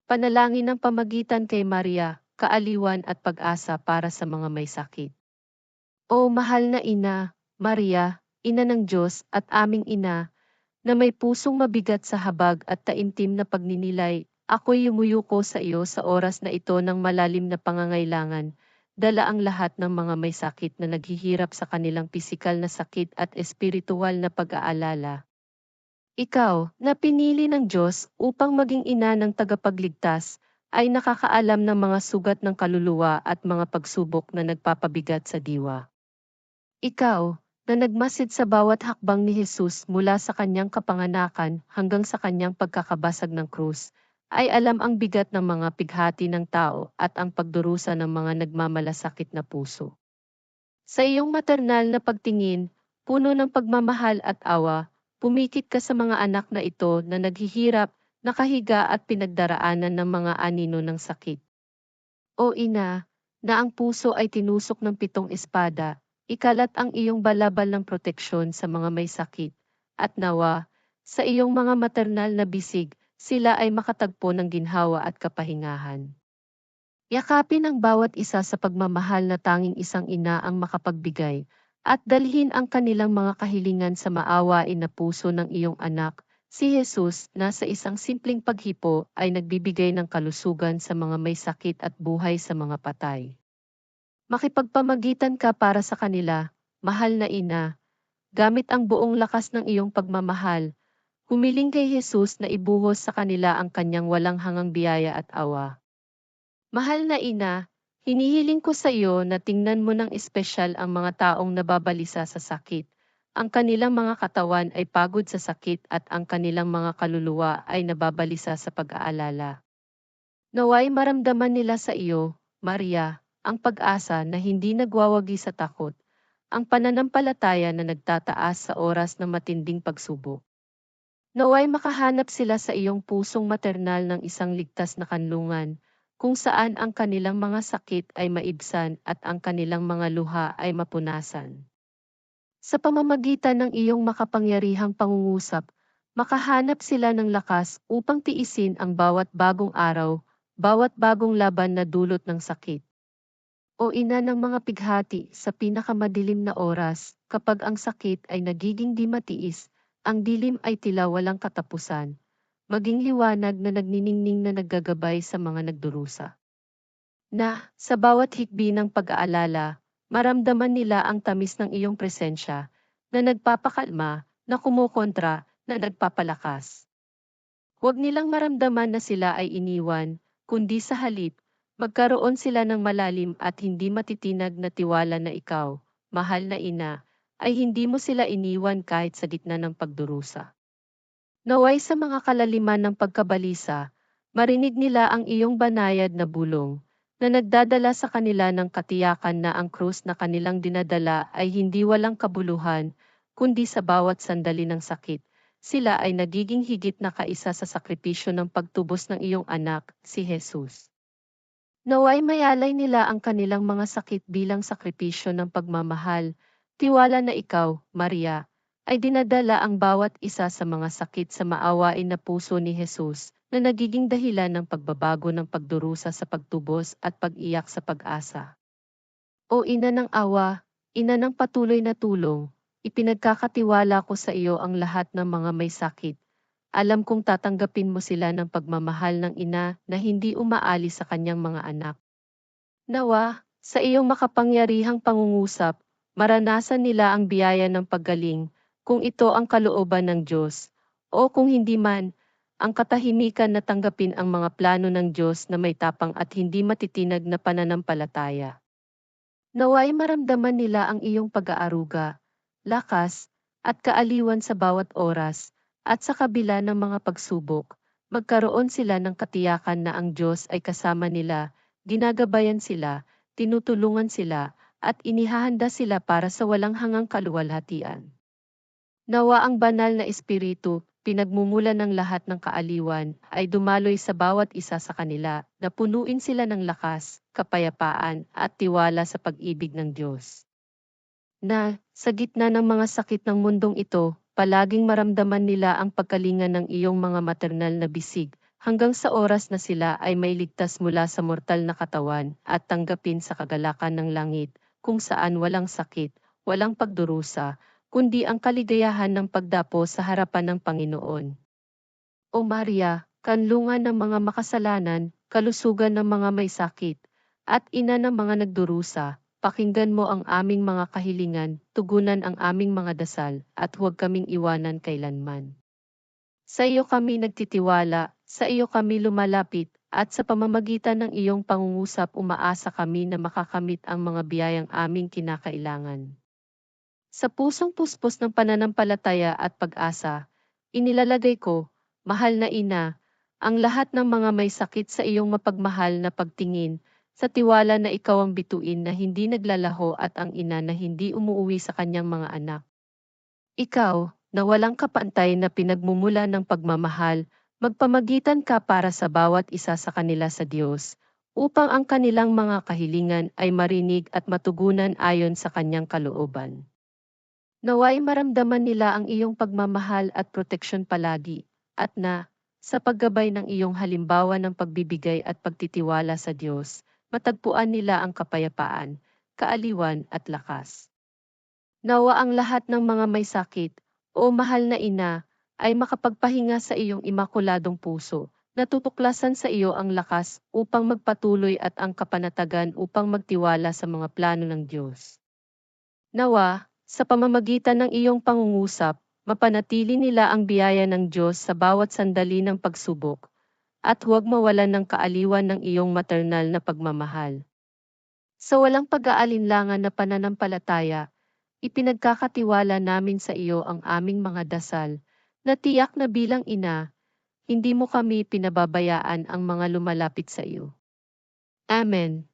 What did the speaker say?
Panalangin ng pamagitan kay Maria, kaaliwan at pag-asa para sa mga may sakit. O mahal na Ina, Maria, Ina ng Diyos at aming Ina, na may pusong mabigat sa habag at taimtim na pagninilay, ako'y yumuyuko sa iyo sa oras na ito ng malalim na pangangailangan, dala ang lahat ng mga may sakit na naghihirap sa kanilang pisikal na sakit at espiritual na pag-aalala. Ikaw, na pinili ng Diyos upang maging ina ng tagapagligtas, ay nakakaalam ng mga sugat ng kaluluwa at mga pagsubok na nagpapabigat sa diwa. Ikaw, na nagmasid sa bawat hakbang ni Jesus mula sa kanyang kapanganakan hanggang sa kanyang pagkakabasag ng krus, ay alam ang bigat ng mga pighati ng tao at ang pagdurusa ng mga nagmamalasakit na puso. Sa iyong maternal na pagtingin, puno ng pagmamahal at awa, pumikit ka sa mga anak na ito na naghihirap, nakahiga at pinagdaraanan ng mga anino ng sakit. O Ina, na ang puso ay tinusok ng 7 espada, ikalat ang iyong balabal ng proteksyon sa mga may sakit, at nawa, sa iyong mga maternal na bisig, sila ay makatagpo ng ginhawa at kapahingahan. Yakapin ang bawat isa sa pagmamahal na tanging isang ina ang makapagbigay, at dalhin ang kanilang mga kahilingan sa maawain na puso ng iyong anak, si Jesus, na sa isang simpleng paghipo ay nagbibigay ng kalusugan sa mga may sakit at buhay sa mga patay. Makipagpamagitan ka para sa kanila, mahal na ina, gamit ang buong lakas ng iyong pagmamahal, humiling kay Jesus na ibuhos sa kanila ang kanyang walang hangang biyaya at awa. Mahal na ina, hinihiling ko sa iyo na tingnan mo ng espesyal ang mga taong nababalisa sa sakit. Ang kanilang mga katawan ay pagod sa sakit at ang kanilang mga kaluluwa ay nababalisa sa pag-aalala. Naway maramdaman nila sa iyo, Maria, ang pag-asa na hindi nagwawagi sa takot, ang pananampalataya na nagtataas sa oras ng matinding pagsubok. Naway makahanap sila sa iyong pusong maternal ng isang ligtas na kanlungan, kung saan ang kanilang mga sakit ay maibsan at ang kanilang mga luha ay mapunasan. Sa pamamagitan ng iyong makapangyarihang pangungusap, makahanap sila ng lakas upang tiisin ang bawat bagong araw, bawat bagong laban na dulot ng sakit. O ina ng mga pighati sa pinakamadilim na oras, kapag ang sakit ay nagiging di matiis, ang dilim ay tila walang katapusan, maging liwanag na nagniningning na naggagabay sa mga nagdurusa. Na, sa bawat hikbi ng pag-aalala, maramdaman nila ang tamis ng iyong presensya, na nagpapakalma, na kumukontra, na nagpapalakas. Huwag nilang maramdaman na sila ay iniwan, kundi sa halip, magkaroon sila ng malalim at hindi matitinag na tiwala na ikaw, mahal na ina, ay hindi mo sila iniwan kahit sa gitna ng pagdurusa. Naway sa mga kalaliman ng pagkabalisa, marinig nila ang iyong banayad na bulong, na nagdadala sa kanila ng katiyakan na ang krus na kanilang dinadala ay hindi walang kabuluhan, kundi sa bawat sandali ng sakit, sila ay nagiging higit na kaisa sa sakripisyo ng pagtubos ng iyong anak, si Jesus. Naway mayalay nila ang kanilang mga sakit bilang sakripisyo ng pagmamahal, tiwala na ikaw, Maria, ay dinadala ang bawat isa sa mga sakit sa maawain na puso ni Jesus, na nagiging dahilan ng pagbabago ng pagdurusa sa pagtubos at pag-iyak sa pag-asa. O ina ng awa, ina ng patuloy na tulong, ipinagkakatiwala ko sa iyo ang lahat ng mga may sakit. Alam kong tatanggapin mo sila ng pagmamahal ng ina na hindi umaalis sa kanyang mga anak. Nawa, sa iyong makapangyarihang pangungusap, maranasan nila ang biyaya ng paggaling, kung ito ang kalooban ng Diyos, o kung hindi man, ang katahimikan na tanggapin ang mga plano ng Diyos na may tapang at hindi matitinag na pananampalataya. Naway maramdaman nila ang iyong pag-aaruga, lakas, at kaaliwan sa bawat oras, at sa kabila ng mga pagsubok, magkaroon sila ng katiyakan na ang Diyos ay kasama nila, ginagabayan sila, tinutulungan sila, at inihahanda sila para sa walang hangang kaluwalhatian. Nawa ang banal na espiritu, pinagmumula ng lahat ng kaaliwan, ay dumaloy sa bawat isa sa kanila, na punuin sila ng lakas, kapayapaan, at tiwala sa pag-ibig ng Diyos. Na, sa gitna ng mga sakit ng mundong ito, palaging maramdaman nila ang pagkalinga ng iyong mga maternal na bisig, hanggang sa oras na sila ay mailigtas mula sa mortal na katawan at tanggapin sa kagalakan ng langit, kung saan walang sakit, walang pagdurusa, kundi ang kaligayahan ng pagdapo sa harapan ng Panginoon. O Maria, kanlungan ng mga makasalanan, kalusugan ng mga may sakit, at ina ng mga nagdurusa, pakinggan mo ang aming mga kahilingan, tugunan ang aming mga dasal, at huwag kaming iwanan kailanman. Sa iyo kami nagtitiwala, sa iyo kami lumalapit, at sa pamamagitan ng iyong pangungusap umaasa kami na makakamit ang mga biyayang aming kinakailangan. Sa pusong puspos ng pananampalataya at pag-asa, inilalagay ko, mahal na ina, ang lahat ng mga may sakit sa iyong mapagmahal na pagtingin, sa tiwala na ikaw ang bituin na hindi naglalaho at ang ina na hindi umuuwi sa kanyang mga anak. Ikaw, na walang kapantay na pinagmumula ng pagmamahal, magpamagitan ka para sa bawat isa sa kanila sa Diyos, upang ang kanilang mga kahilingan ay marinig at matugunan ayon sa kanyang kalooban. Naway maramdaman nila ang iyong pagmamahal at proteksyon palagi, at na, sa paggabay ng iyong halimbawa ng pagbibigay at pagtitiwala sa Diyos, matagpuan nila ang kapayapaan, kaaliwan at lakas. Nawa ang lahat ng mga may sakit, o mahal na ina, ay makapagpahinga sa iyong imakuladong puso, natutuklasan sa iyo ang lakas upang magpatuloy at ang kapanatagan upang magtiwala sa mga plano ng Diyos. Nawa, sa pamamagitan ng iyong pangungusap, mapanatili nila ang biyaya ng Diyos sa bawat sandali ng pagsubok, at huwag mawalan ng kaaliwan ng iyong maternal na pagmamahal. Sa walang pag-aalinlangan na pananampalataya, ipinagkakatiwala namin sa iyo ang aming mga dasal, na tiyak na bilang ina, hindi mo kami pinababayaan ang mga lumalapit sa iyo. Amen.